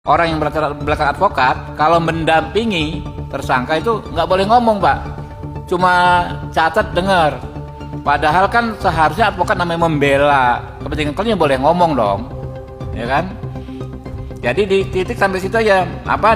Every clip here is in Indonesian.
orang yang berlatar belakang advokat kalau mendampingi tersangka itu nggak boleh ngomong, Pak. Cuma catat dengar. Padahal kan seharusnya advokat namanya membela kepentingan kliennya boleh ngomong dong, ya kan? Jadi di titik sampai situ ya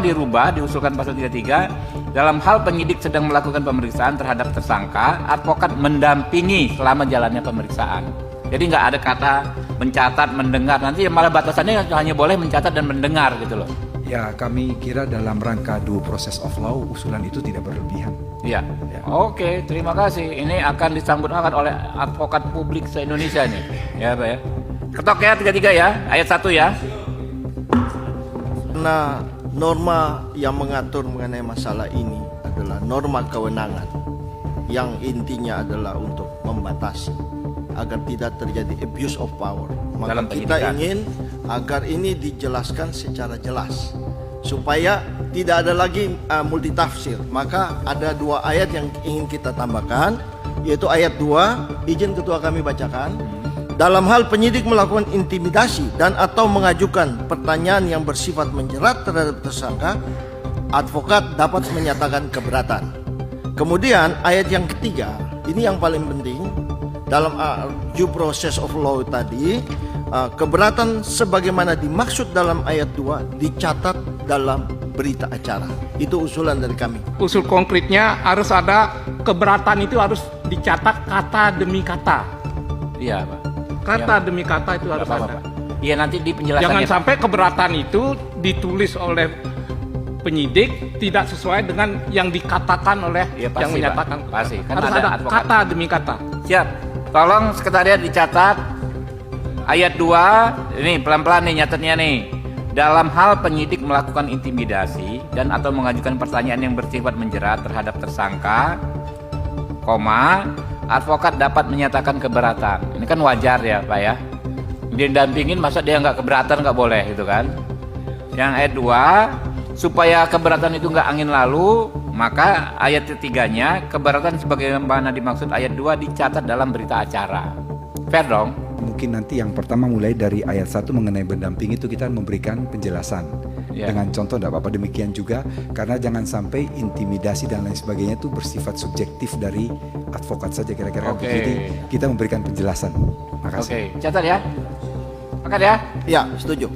dirubah, diusulkan pasal 33 dalam hal penyidik sedang melakukan pemeriksaan terhadap tersangka, advokat mendampingi selama jalannya pemeriksaan. Jadi nggak ada kata mencatat, mendengar, nanti malah batasannya hanya boleh mencatat dan mendengar gitu loh. Ya, kami kira dalam rangka due process of law, usulan itu tidak berlebihan. Iya. Ya. Oke, terima kasih. Ini akan disambut hangat oleh advokat publik se-Indonesia nih. Ya, Pak ya. Ketok ya 33 ya, ayat 1 ya. Karena norma yang mengatur mengenai masalah ini adalah norma kewenangan yang intinya adalah untuk membatasi agar tidak terjadi abuse of power. Maka Dalam kita penyidikan. ingin agar ini dijelaskan secara jelas supaya tidak ada lagi multitafsir. Maka ada 2 ayat yang ingin kita tambahkan, yaitu ayat 2, izin ketua kami bacakan. Dalam hal penyidik melakukan intimidasi dan atau mengajukan pertanyaan yang bersifat menjerat terhadap tersangka, advokat dapat menyatakan keberatan. Kemudian ayat yang ketiga, ini yang paling penting dalam due process of law tadi, keberatan sebagaimana dimaksud dalam ayat 2 dicatat dalam berita acara. Itu usulan dari kami. Usul konkretnya harus ada keberatan, itu harus dicatat kata demi kata. Iya, Pak. Kata Ya. demi kata itu harus Nggak apa-apa, ada. Pak. Iya, nanti di penjelasannya. Jangan Pak. sampai keberatan itu ditulis oleh penyidik tidak sesuai dengan yang dikatakan oleh Iya, pasti, yang menyatakan. Pak. Pasti. Kan Harus ada ada advokat. kata demi kata. Siap. Tolong sekretariat dicatat ayat 2. Ini pelan-pelan nih nyatetnya nih. Dalam hal penyidik melakukan intimidasi dan atau mengajukan pertanyaan yang bersifat menjerat terhadap tersangka, advokat dapat menyatakan keberatan. Ini kan wajar ya, Pak ya. Dia dampingin, masa dia nggak keberatan, nggak boleh gitu kan. Yang ayat 2, supaya keberatan itu nggak angin lalu, maka ayat ketiganya keberatan sebagaimana dimaksud ayat 2 dicatat dalam berita acara. Fair dong? Mungkin nanti yang pertama mulai dari ayat 1 mengenai pendamping itu kita memberikan penjelasan. Ya. Dengan contoh tidak apa-apa, demikian juga karena jangan sampai intimidasi dan lain sebagainya itu bersifat subjektif dari advokat saja kira-kira. Oke. Jadi kita memberikan penjelasan. Makasih. Oke, catat ya. Makan ya. Ya, setuju.